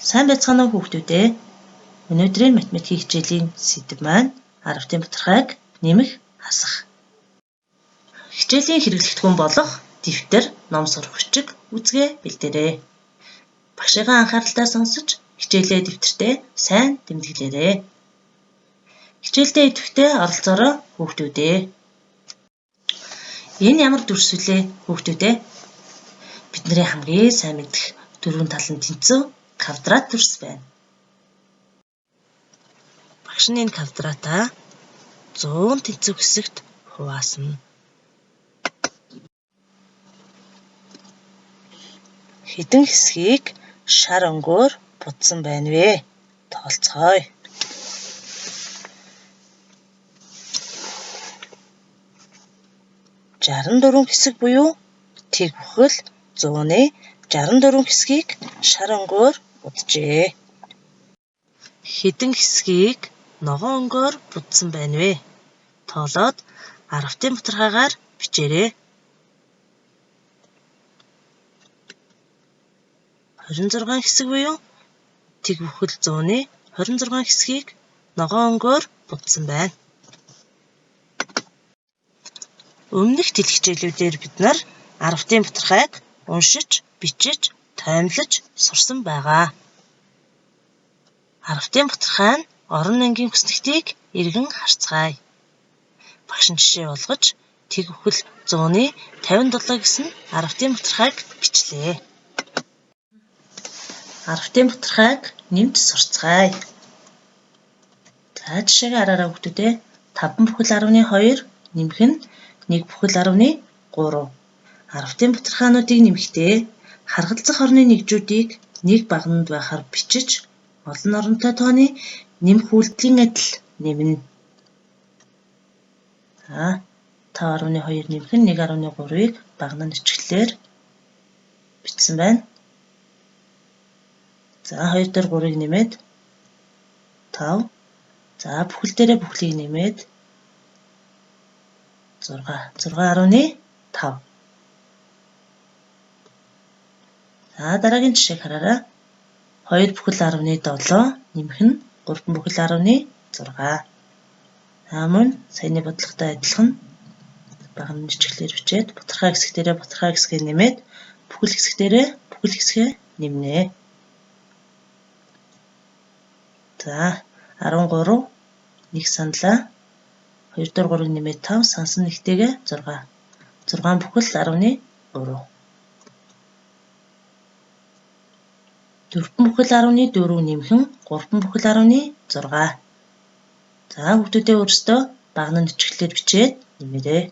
Сайн байцгаана уу хүүхдүүдээ. Өнөөдрийн математикийн хичээлийн сэдэв маань 10-ын батархайг нэмэх, хасах. Хичээлийн хэрэглэгдэхүүн болох дэвтэр, ном сурах бичиг, үзгээ бэлдээрэй. Багшийн анхааралтай сонсож хичээлээ дэвтэртээ сайн тэмдэглээрэй. Хичээлдээ идэвхтэй оролцоорой хүүхдүүдээ. Энэ ямар дүрс вүлээ хүүхдүүдээ? Бидний хамгийн сайн мэдэх дөрвөн талан тэнцүү квадрат дүрс байна. Багш нь энэ квадратаа 100 тэнцүү хэсэгт хуваасна. Хэдэн хэсгийг шар өнгөөр будсан байна вэ? Тоолцгооё. Жаран 4 хэсэг буюу тэг бүхэл 100-ны 64 хэсгийг шар өнгөөр буджээ. Хэдэн хэсгийг ногоон өнгөөр будсан байна вэ? Тоолоод 10-ын батархайгаар бичээрэй. 26 хэсэг буюу тэг бүхэл 100-ны 26 хэсгийг ногоон өнгөөр будсан байна. Өмнөх тэл хичээлүүдээр бид нар 10-ын батархайг уншиж, бичиж, тоймлож сурсан байгаа. 10-ын батархай нь орон ангийн хүснэгтийг эргэн харцгаая. Багш нь жишээ болгож тэг бүхэл 100-ны 57 гэсэн 10-ын батархайг бичлээ. 10-ын батархайг нэмж сурцгаая. За жишээгээ хараарай хүүхдүүдээ. 5 бүхэл 12 нэмэх нь 1 бүхэл 13. 10-ын батархаануудыг нэмэхдээ харгалзах орны нэгжүүдийг нэг багнанд байхаар бичиж олон оронтой тооны нэмэх үйлдэлийн адил нэмнэ. За 5.2 нэмэх нь 1.3-ыг багнанд ичгэлээр бичсэн байна. За 2 дээр 3-ыг нэмээд 5. За бүхэл дээрээ бүхлийг нэмээд 6.5. За дараагийн жишээг хараарай. 2 бүхэл 17 нэмэх нь 3 бүхэл 16. Мөн саяны бодлоготой адилхан багнанд ичгэлээр бичээд батархай хэсэг дээрээ батархай хэсгээ нэмээд бүхэл хэсэг дээрээ бүхэл хэсгээ нэмнэ. За 13 нэг саналаа 2 дээр 3-ыг нэмээд 5 сансан нэгтэйгээ 6. 6 бүхэл 13. 4 бүхэл 14 нэмэх нь 3 бүхэл 16. За хүүхдүүдээ өөрсдөө багнанд ичгэлээр бичээд нэмээрэй.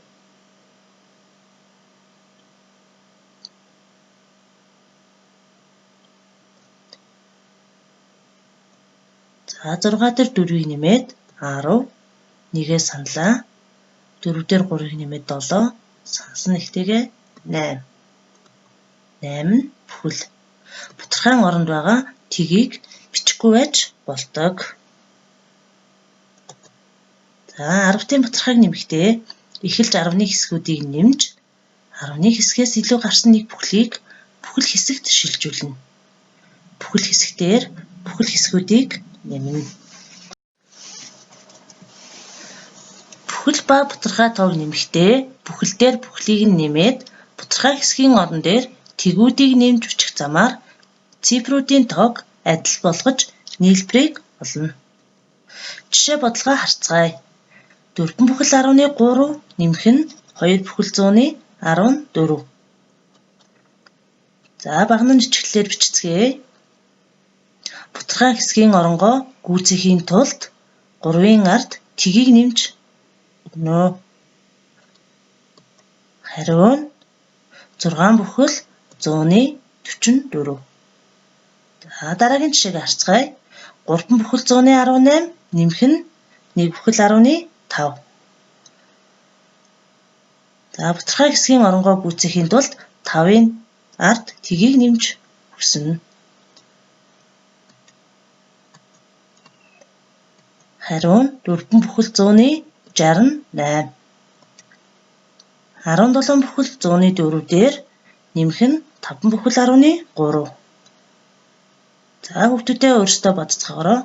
За 6 дээр 4-ийг нэмээд 10. Нэгээ саналаа. 4 дээр 3-ыг нэмээд 7. Сансан нэгтэйгээ 8. 8 бүхэл. Батархайн оронд байгаа тгийг бичихгүй байж болдог. За 10-ын батархайг нэмэхдээ эхэлж 10-ны хэсгүүдийг нэмж 10-ны хэсгээс илүү гарсан нэг бүхлийг бүхэл хэсэгт шилжүүлнэ. Бүхэл хэсгээр бүхэл хэсгүүдийг нэмнэ. Бүхэл ба батархай тоог нэмэхдээ бүхэл дээр бүхлийг нь нэмээд батархай хэсгийн орон дээр тэгүүдийг нэмж бичих замаар цифруудын тоог адил болгож нийлбэрийг олно. Жишээ бодлогоо харцгаая. 4 бүхэл 13 нэмэх нь 2 бүхэл 100-ны 14. За багнанд ичгэлээр бичцгээе. Батархай хэсгийн оронгоо гүйцэхийн тулд 3-ын ард тгийг нэмж өгнө. Хариу нь 6 бүхэл 100-ны 44. За дараагийн жишээг харцгаая. 3 бүхэл 100-ны 18 нэмэх нь 1 бүхэл 15. За батархай хэсгийн оронгоо гүйцэхийн тулд 5-ын ард тгийг нэмж өгсөн. Хариу нь 4 бүхэл 100-ны 68. 17 бүхэл 100-ны 4 дээр нэмэх нь 5 бүхэл 13. За хүүхдүүдээ өөрсдөө бодцгоороо.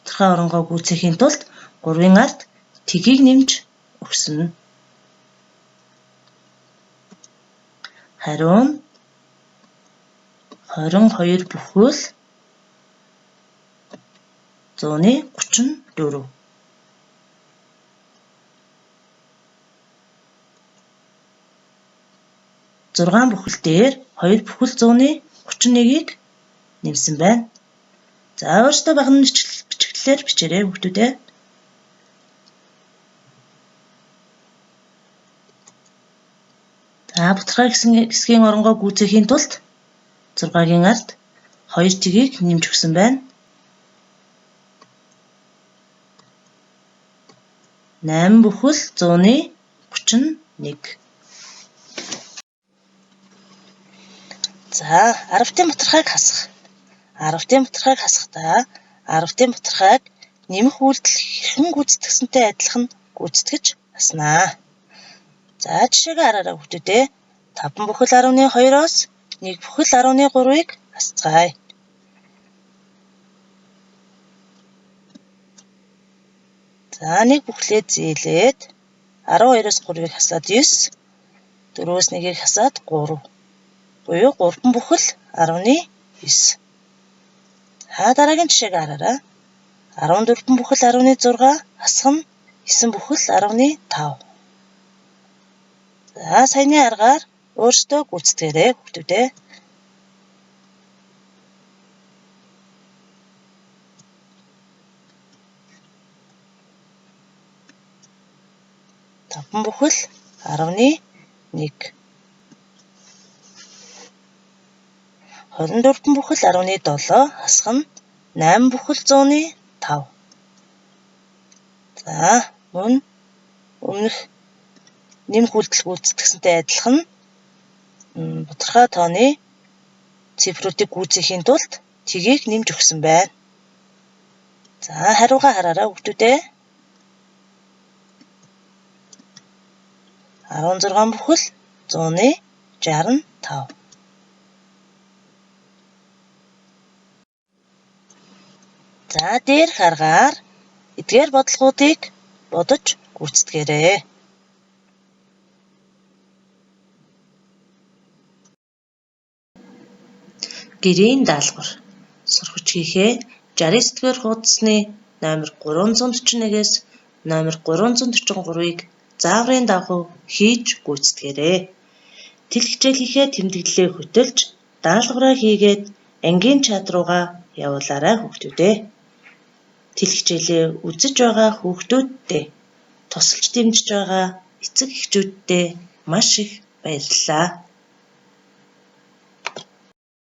Тодорхой оронгоо гүйцэхийн тулд 3-ын ард тгийг нэмж өгсөн. Хариу нь 22 бүхэл 134. Зургаан бүхэл дээр 2 бүхэл 131-ийг нэмсэн байна. За өөрсдөө багахан бичгэлээр бичээрэй хүүхдүүдээ. За бутархай хэсгийн оронгоо гүйцэхийн тулд 6-гийн ард 2 тгийг нэмж өгсөн байна. 8 бүхэл 131. За 10-ын бутархайг хасах. 10-ын бутархайг хасахдаа 10-ын бутархайг нэмэх үйлдэл хэрхэн гүйцэтгсэнтэй адилхан гүйцэтгэж хаснаа. За жишээгээ хараарай хүүхдүүдээ. 5 бүхэл 12-оос 1 бүхэл 13-ыг хасцгаая. За 1 бүхлээ зээлээд 12-оос 3-ыг хасаад 9, 4-өөс 1-ийг хасаад 3. Буюу 3 бүхэл 19. Дараагийн жишээг хараарай. 14 бүхэл 16 хасах нь 9 бүхэл 15. За саяны аргаар өөрсдөө гүйцэтгээрэй хүүхдүүдээ. Бүхэл 11. 24 бүхэл 17 хасах нь 8 бүхэл 105. За өмнөх нэмэх үйлдэл гүйцэтгсэнтэй адилхан бутархай тооны цифруудыг гүйцэхийн тулд тгийг нэмж өгсөн байна. За хариугаа хараарай хүүхдүүдээ. 16 бүхэл 165. За дээрх аргаар эдгээр бодлогуудыг бодож гүйцэтгээрэй. Гэрийн даалгавар. Сурагчийнхээ 69-р хуудасны номер 341-ээс номер 343-ыг зааврын дагуу хийж гүйцэтгээрэй. Тэл хичээлийнхээ тэмдэглэлээ хөтөлж даалгавраа хийгээд ангийн чат руугаа явуулаарай хүүхдүүдээ. Тэл хичээлээ үзэж байгаа хүүхдүүддээ тусалж дэмжиж байгаа эцэг эхчүүддээ маш их баярлалаа.